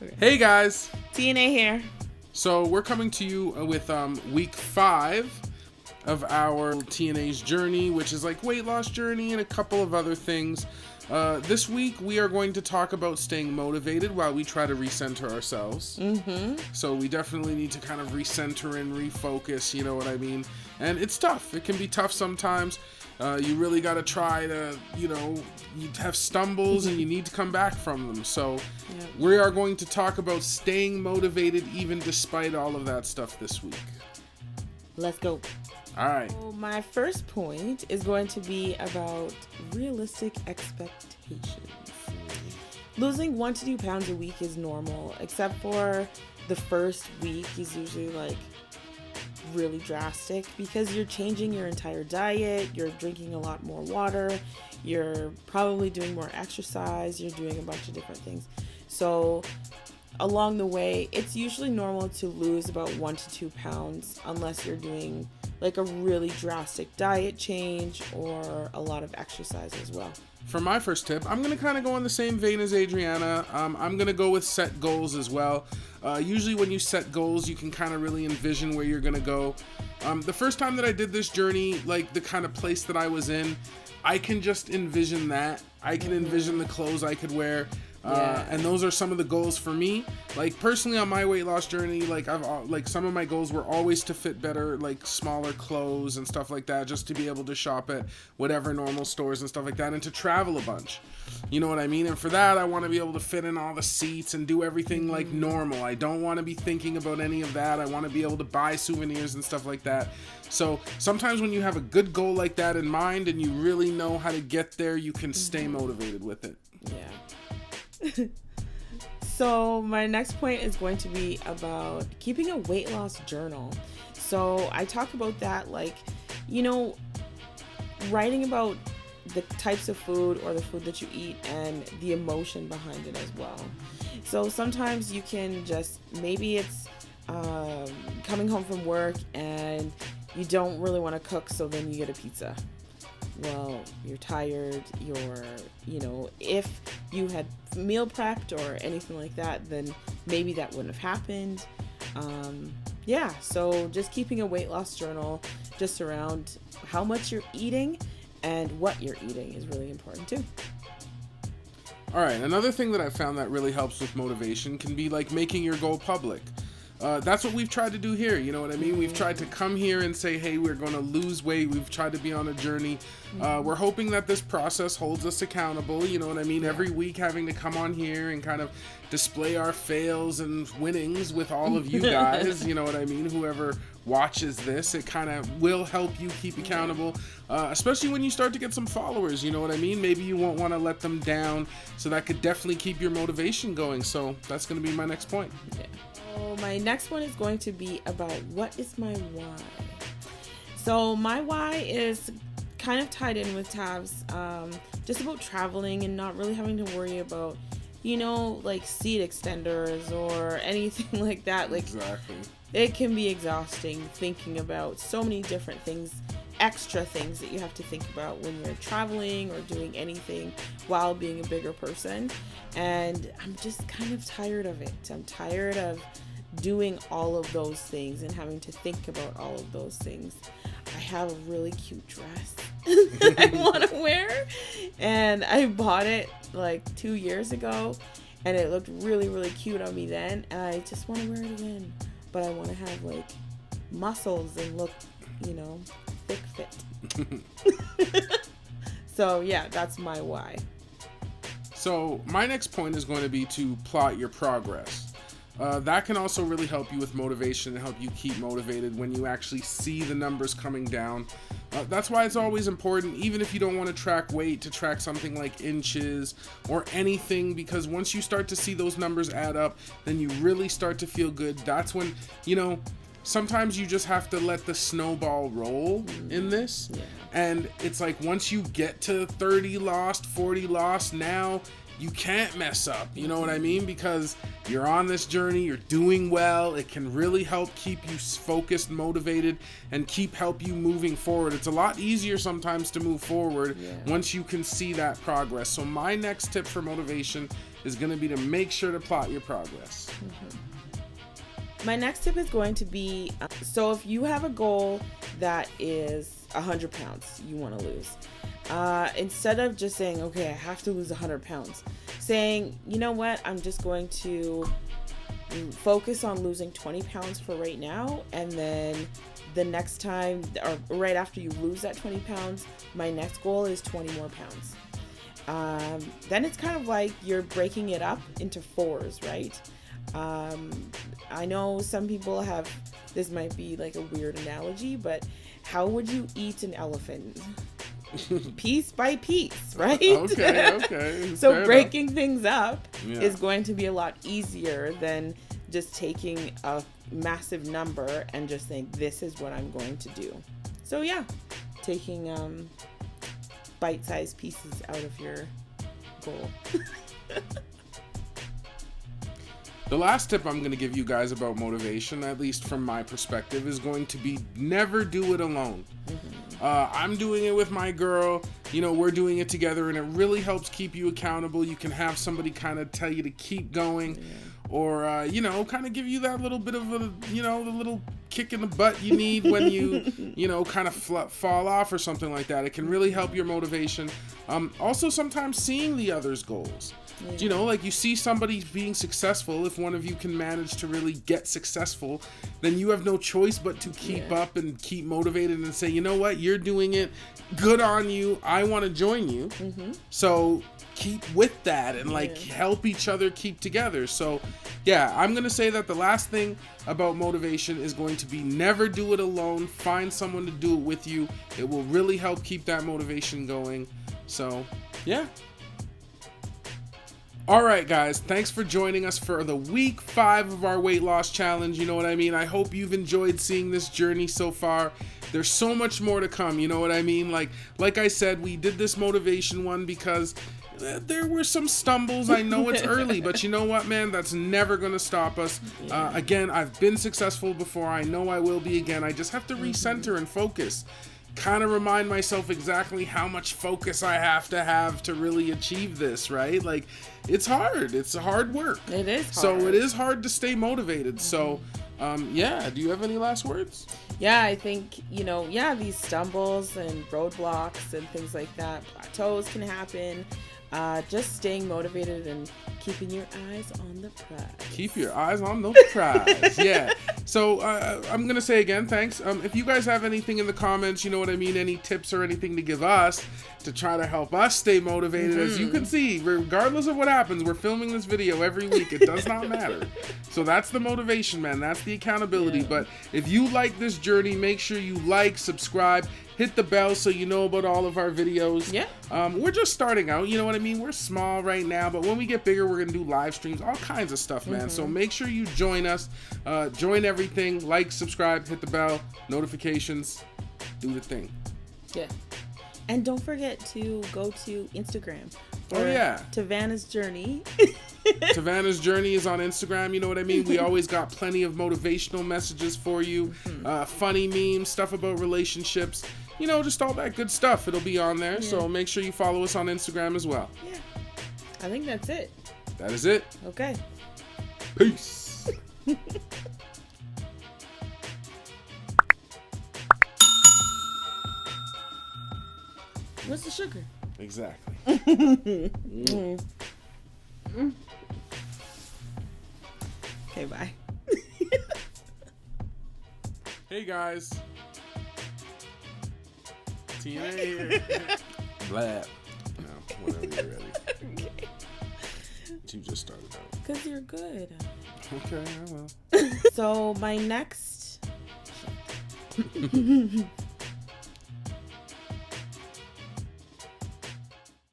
Okay. Hey guys! TNA here. So we're coming to you with week 5 of our TNA's journey, which is like weight loss journey and a couple of other things. This week we are going to talk about staying motivated while we try to recenter ourselves. So we definitely need to kind of recenter and refocus, you know what I mean? And it's tough. It can be tough sometimes. You really got to try to, you have stumbles and you need to come back from them. So we are going to talk about staying motivated even despite all of that stuff this week. Let's go. All right. So my first point is going to be about realistic expectations. Losing 1 to 2 pounds a week is normal, except for the first week is usually like really drastic because you're changing your entire diet, you're drinking a lot more water, you're probably doing more exercise, you're doing a bunch of different things. So along the way, it's usually normal to lose about 1 to 2 pounds unless you're doing like a really drastic diet change or a lot of exercise as well. For my first tip, I'm going to kind of go in the same vein as Adriana. I'm going to go with set goals as well. Usually when you set goals, you can kind of really envision where you're going to go. The first time that I did this journey, like the kind of place that I was in, I can just envision that. I can envision the clothes I could wear. And those are some of the goals for me. Like personally on my weight loss journey, like some of my goals were always to fit better, like smaller clothes and stuff like that, just to be able to shop at whatever normal stores and stuff like that, and to travel a bunch. You know what I mean? And for that, I want to be able to fit in all the seats and do everything like normal. I don't want to be thinking about any of that. I want to be able to buy souvenirs and stuff like that. So sometimes when you have a good goal like that in mind and you really know how to get there, you can stay motivated with it. Yeah. So my next point is going to be about keeping a weight loss journal. So I talk about that, like, writing about the types of food or the food that you eat and the emotion behind it as well. So sometimes you can just, maybe it's coming home from work and you don't really want to cook, so then you get a pizza. Well, you're tired, if you had meal prepped or anything like that, then maybe that wouldn't have happened. So just keeping a weight loss journal just around how much you're eating and what you're eating is really important too. All right, another thing that I found that really helps with motivation can be like making your goal public. That's what we've tried to do here, you know what I mean? We've tried to come here and say, hey, we're going to lose weight. We've tried to be on a journey. We're hoping that this process holds us accountable, you know what I mean? Every week having to come on here and kind of display our fails and winnings with all of you guys, you know what I mean? Whoever watches this, it kind of will help you keep accountable, especially when you start to get some followers, you know what I mean? Maybe you won't want to let them down, so that could definitely keep your motivation going. So that's going to be my next point. Yeah. So my next one is going to be about what is my why. So my why is kind of tied in with Tav's, just about traveling and not really having to worry about, like seat extenders or anything like that. Like, exactly. It can be exhausting thinking about so many different things, extra things that you have to think about when you're traveling or doing anything while being a bigger person. And I'm just kind of tired of it. I'm tired of doing all of those things and having to think about all of those things. I have a really cute dress that I want to wear, and I bought it like 2 years ago, and it looked really, really cute on me then, and I just want to wear it again. But I want to have like muscles and look, thick fit. So yeah, that's my why. So my next point is going to be to plot your progress. That can also really help you with motivation and help you keep motivated when you actually see the numbers coming down. That's why it's always important, even if you don't want to track weight, to track something like inches or anything, because once you start to see those numbers add up, then you really start to feel good. That's when, sometimes you just have to let the snowball roll in this. Yeah. And it's like, once you get to 30 lost, 40 lost, now you can't mess up. You know what I mean? Because you're on this journey, you're doing well. It can really help keep you focused, motivated, and help you moving forward. It's a lot easier sometimes to move forward once you can see that progress. So my next tip for motivation is going to be to make sure to plot your progress. My next tip is going to be, so if you have a goal that is 100 pounds you want to lose, instead of just saying, okay, I have to lose 100 pounds, saying, you know what, I'm just going to focus on losing 20 pounds for right now, and then the next time, or right after you lose that 20 pounds, my next goal is 20 more pounds. Then it's kind of like you're breaking it up into fours, right? I know some people have, this might be like a weird analogy, but how would you eat an elephant? Piece by piece, right? Okay. So Fair breaking enough. things up is going to be a lot easier than just taking a massive number and just saying, this is what I'm going to do. So yeah, taking bite-sized pieces out of your goal. The last tip I'm going to give you guys about motivation, at least from my perspective, is going to be never do it alone. I'm doing it with my girl. You know, we're doing it together, and it really helps keep you accountable. You can have somebody kind of tell you to keep going, or, you know, kind of give you that little bit of a, you know, the little kick in the butt you need when you, you know, kind of fall off or something like that. It can really help your motivation. Also, sometimes seeing the other's goals. You know, like you see somebody being successful. If one of you can manage to really get successful, then you have no choice but to keep up and keep motivated and say, you know what, you're doing it. Good on you. I want to join you. So keep with that and like help each other keep together. So yeah, I'm going to say that the last thing about motivation is going to be never do it alone. Find someone to do it with you. It will really help keep that motivation going. So yeah. All right, guys, thanks for joining us for the week 5 of our weight loss challenge. You know what I mean? I hope you've enjoyed seeing this journey so far. There's so much more to come. You know what I mean? Like I said, we did this motivation one because there were some stumbles. I know it's early, but you know what, man? That's never going to stop us. Again, I've been successful before. I know I will be again. I just have to recenter and focus. Kind of remind myself exactly how much focus I have to really achieve this, right? Like, it's hard. It's hard work. It is hard. So it is hard to stay motivated. So, yeah. Do you have any last words? Yeah, I think, you know, these stumbles and roadblocks and things like that, plateaus can happen. Just staying motivated and keeping your eyes on the prize. Keep your eyes on the prize. Yeah. So I'm going to say again, thanks. If you guys have anything in the comments, you know what I mean, any tips or anything to give us to try to help us stay motivated. As you can see, regardless of what happens, we're filming this video every week. It does not matter. So that's the motivation, man. That's the accountability. But if you like this journey, make sure you like, subscribe, hit the bell so you know about all of our videos. We're just starting out, you know what I mean? We're small right now, but when we get bigger, we're gonna do live streams, all kinds of stuff, man. So make sure you join us, join everything, like, subscribe, hit the bell, notifications, do the thing. And don't forget to go to Instagram. Tavana's Journey. Tavana's Journey is on Instagram, you know what I mean? We always got plenty of motivational messages for you, funny memes, stuff about relationships, you know, just all that good stuff. It'll be on there, so make sure you follow us on Instagram as well. I think that's it. That is it. Okay. Peace. What's the sugar? Exactly. Okay, bye. Hey guys. Tina here. Blab. No, whenever you're ready. Okay. You just started out. Because you're good. Okay, I will. So my next...